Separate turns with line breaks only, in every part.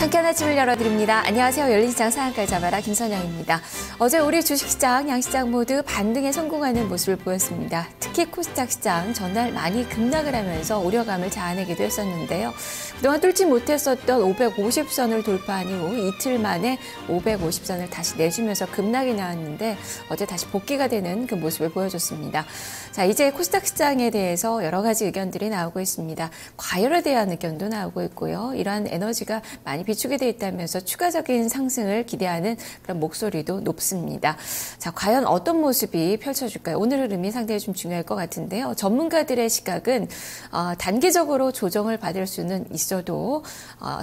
상쾌한 아침을 열어드립니다. 안녕하세요. 열린 시장 상한가를 잡아라 김선영입니다. 어제 우리 주식시장, 양시장 모두 반등에 성공하는 모습을 보였습니다. 특히 코스닥 시장 전날 많이 급락을 하면서 우려감을 자아내기도 했었는데요. 그동안 뚫지 못했었던 550선을 돌파한 이후 이틀 만에 550선을 다시 내주면서 급락이 나왔는데 어제 다시 복귀가 되는 그 모습을 보여줬습니다. 자, 이제 코스닥 시장에 대해서 여러 가지 의견들이 나오고 있습니다. 과열에 대한 의견도 나오고 있고요. 이러한 에너지가 많이 비축이 돼 있다면서 추가적인 상승을 기대하는 그런 목소리도 높습니다. 자, 과연 어떤 모습이 펼쳐질까요? 오늘 흐름이 상당히 좀 중요할 것 같은데요. 전문가들의 시각은 단기적으로 조정을 받을 수는 있어도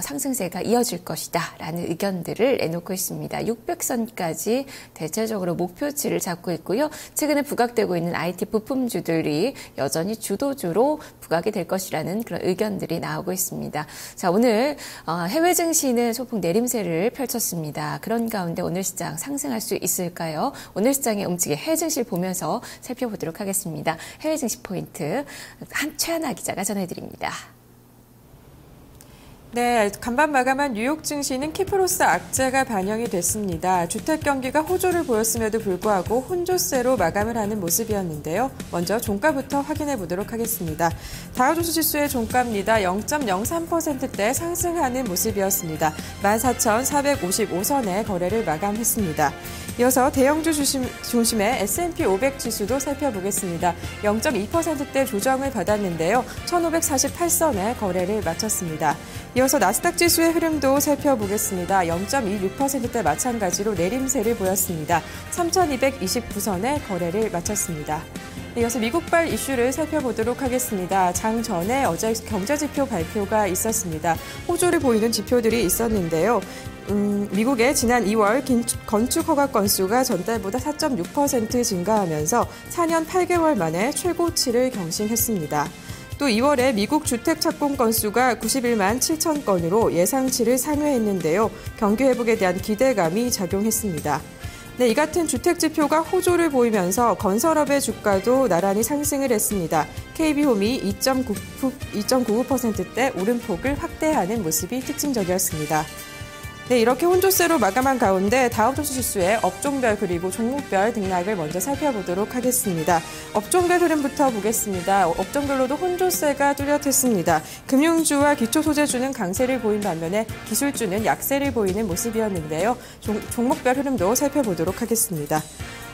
상승세가 이어질 것이다 라는 의견들을 내놓고 있습니다. 600선까지 대체적으로 목표치를 잡고 있고요. 최근에 부각되고 있는 IT 부품주들이 여전히 주도주로 부각이 될 것이라는 그런 의견들이 나오고 있습니다. 자, 오늘 해외 증시는 소폭 내림세를 펼쳤습니다. 그런 가운데 오늘 시장 상승할 수 있을까요? 오늘 시장의 움직임 해외 증시를 보면서 살펴보도록 하겠습니다. 해외 증시 포인트 최하나 기자가 전해드립니다.
네, 간밤 마감한 뉴욕 증시는 키프로스 악재가 반영이 됐습니다. 주택 경기가 호조를 보였음에도 불구하고 혼조세로 마감을 하는 모습이었는데요. 먼저 종가부터 확인해 보도록 하겠습니다. 다우존스 지수의 종가입니다. 0.03%대 상승하는 모습이었습니다. 14,455선의 거래를 마감했습니다. 이어서 대형주 중심의 S&P 500 지수도 살펴보겠습니다. 0.2%대 조정을 받았는데요. 1,548선의 거래를 마쳤습니다. 이어서 나스닥 지수의 흐름도 살펴보겠습니다. 0.26%대 마찬가지로 내림세를 보였습니다. 3,229선의 거래를 마쳤습니다. 이어서 미국발 이슈를 살펴보도록 하겠습니다. 장 전에 어제 경제지표 발표가 있었습니다. 호조를 보이는 지표들이 있었는데요. 미국의 지난 2월 건축 허가 건수가 전달보다 4.6% 증가하면서 4년 8개월 만에 최고치를 경신했습니다. 또 2월에 미국 주택 착공 건수가 91만 7천 건으로 예상치를 상회했는데요. 경기 회복에 대한 기대감이 작용했습니다. 네, 이 같은 주택 지표가 호조를 보이면서 건설업의 주가도 나란히 상승을 했습니다. KB홈이 2.99%대 오름폭을 확대하는 모습이 특징적이었습니다. 네, 이렇게 혼조세로 마감한 가운데 다우존스 지수의 업종별 그리고 종목별 등락을 먼저 살펴보도록 하겠습니다. 업종별 흐름부터 보겠습니다. 업종별로도 혼조세가 뚜렷했습니다. 금융주와 기초소재주는 강세를 보인 반면에 기술주는 약세를 보이는 모습이었는데요. 종목별 흐름도 살펴보도록 하겠습니다.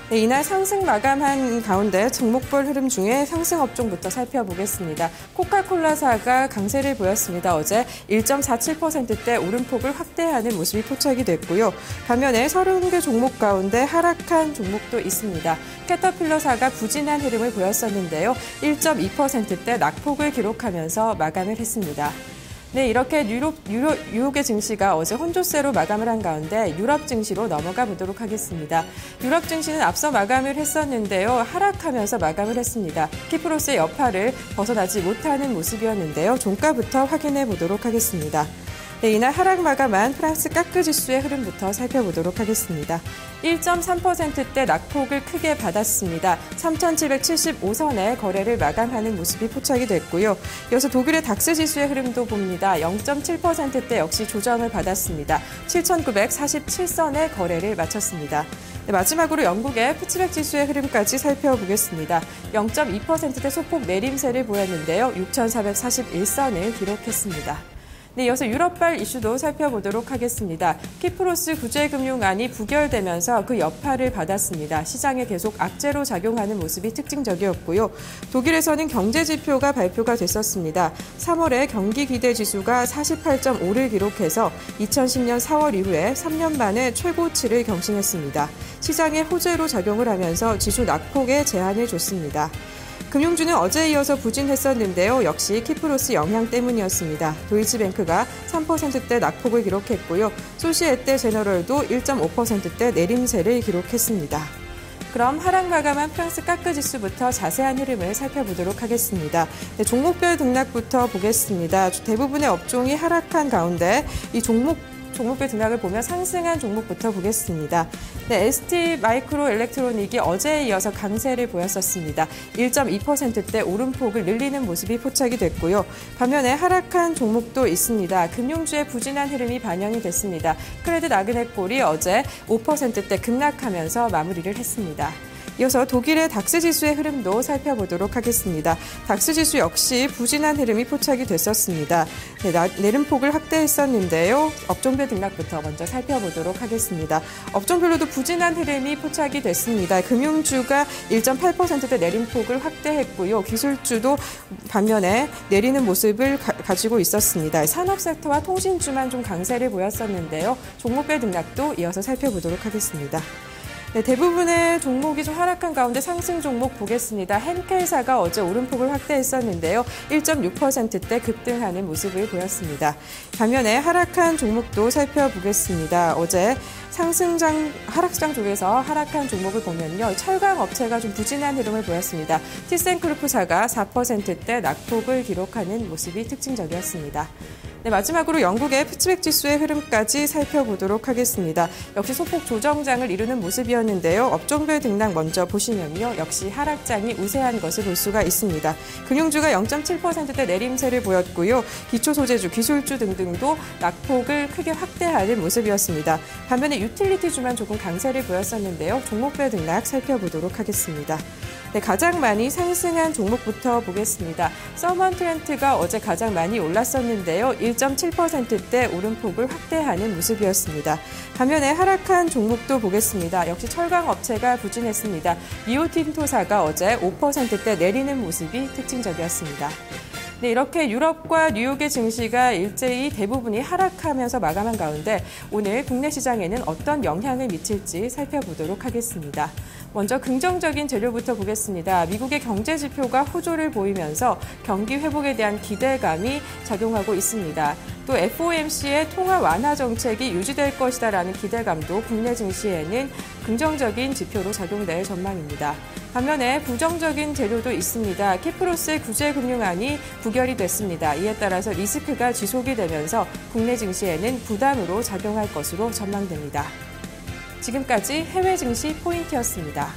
네, 이날 상승 마감한 가운데 종목별 흐름 중에 상승 업종부터 살펴보겠습니다. 코카콜라사가 강세를 보였습니다. 어제 1.47%대 오름폭을 확대하는 모습이 포착이 됐고요. 반면에 30개 종목 가운데 하락한 종목도 있습니다. 캐터필러사가 부진한 흐름을 보였었는데요. 1.2%대 낙폭을 기록하면서 마감을 했습니다. 네, 이렇게 뉴욕의 증시가 어제 혼조세로 마감을 한 가운데 유럽 증시로 넘어가 보도록 하겠습니다. 유럽 증시는 앞서 마감을 했었는데요. 하락하면서 마감을 했습니다. 키프로스의 여파를 벗어나지 못하는 모습이었는데요. 종가부터 확인해 보도록 하겠습니다. 네, 이날 하락 마감한 프랑스 까크 지수의 흐름부터 살펴보도록 하겠습니다. 1.3%대 낙폭을 크게 받았습니다. 3,775선의 거래를 마감하는 모습이 포착이 됐고요. 이어서 독일의 닥스 지수의 흐름도 봅니다. 0.7%대 역시 조정을 받았습니다. 7,947선의 거래를 마쳤습니다. 네, 마지막으로 영국의 푸츠백 지수의 흐름까지 살펴보겠습니다. 0.2%대 소폭 내림세를 보였는데요. 6,441선을 기록했습니다. 네, 이어서 유럽발 이슈도 살펴보도록 하겠습니다. 키프로스 구제금융안이 부결되면서 그 여파를 받았습니다. 시장에 계속 악재로 작용하는 모습이 특징적이었고요. 독일에서는 경제지표가 발표가 됐었습니다. 3월에 경기기대지수가 48.5를 기록해서 2010년 4월 이후에 3년 만에 최고치를 경신했습니다. 시장에 호재로 작용을 하면서 지수 낙폭에 제한을 줬습니다. 금융주는 어제에 이어서 부진했었는데요. 역시 키프로스 영향 때문이었습니다. 도이치뱅크가 3%대 낙폭을 기록했고요. 소시에떼 제너럴도 1.5%대 내림세를 기록했습니다. 그럼 하락 마감한 프랑스 까크 지수부터 자세한 흐름을 살펴보도록 하겠습니다. 네, 종목별 등락부터 보겠습니다. 대부분의 업종이 하락한 가운데 이 종목 종목별 등락을 보면 상승한 종목부터 보겠습니다. 네, ST 마이크로 일렉트로닉이 어제에 이어서 강세를 보였었습니다. 1.2%대 오름폭을 늘리는 모습이 포착이 됐고요. 반면에 하락한 종목도 있습니다. 금융주의 부진한 흐름이 반영이 됐습니다. 크레딧 아그네콜이 어제 5%대 급락하면서 마무리를 했습니다. 이어서 독일의 닥스 지수의 흐름도 살펴보도록 하겠습니다. 닥스 지수 역시 부진한 흐름이 포착이 됐었습니다. 네, 내림폭을 확대했었는데요. 업종별 등락부터 먼저 살펴보도록 하겠습니다. 업종별로도 부진한 흐름이 포착이 됐습니다. 금융주가 1.8%대 내림폭을 확대했고요. 기술주도 반면에 내리는 모습을 가지고 있었습니다. 산업 섹터와 통신주만 좀 강세를 보였었는데요. 종목별 등락도 이어서 살펴보도록 하겠습니다. 네, 대부분의 종목이 좀 하락한 가운데 상승 종목 보겠습니다. henkel사가 어제 오름폭을 확대했었는데요. 1.6%대 급등하는 모습을 보였습니다. 반면에 하락한 종목도 살펴보겠습니다. 어제 하락장 쪽에서 하락한 종목을 보면요. 철강 업체가 좀 부진한 흐름을 보였습니다. 티센크루프사가 4%대 낙폭을 기록하는 모습이 특징적이었습니다. 네, 마지막으로 영국의 푸츠백 지수의 흐름까지 살펴보도록 하겠습니다. 역시 소폭 조정장을 이루는 모습이었는데요. 업종별 등락 먼저 보시면요. 역시 하락장이 우세한 것을 볼 수가 있습니다. 금융주가 0.7%대 내림세를 보였고요. 기초소재주, 기술주 등등도 낙폭을 크게 확대하는 모습이었습니다. 반면에 유틸리티주만 조금 강세를 보였었는데요. 종목별 등락 살펴보도록 하겠습니다. 네, 가장 많이 상승한 종목부터 보겠습니다. 서먼 트렌트가 어제 가장 많이 올랐었는데요. 1.7%대 오름폭을 확대하는 모습이었습니다. 반면에 하락한 종목도 보겠습니다. 역시 철강 업체가 부진했습니다. 리오틴토사가 어제 5%대 내리는 모습이 특징적이었습니다. 네, 이렇게 유럽과 뉴욕의 증시가 일제히 대부분이 하락하면서 마감한 가운데 오늘 국내 시장에는 어떤 영향을 미칠지 살펴보도록 하겠습니다. 먼저 긍정적인 재료부터 보겠습니다. 미국의 경제 지표가 호조를 보이면서 경기 회복에 대한 기대감이 작용하고 있습니다. 또 FOMC의 통화 완화 정책이 유지될 것이다라는 기대감도 국내 증시에는 긍정적인 지표로 작용될 전망입니다. 반면에 부정적인 재료도 있습니다. 키프로스의 구제금융안이 부결이 됐습니다. 이에 따라서 리스크가 지속이 되면서 국내 증시에는 부담으로 작용할 것으로 전망됩니다. 지금까지 해외 증시 포인트였습니다.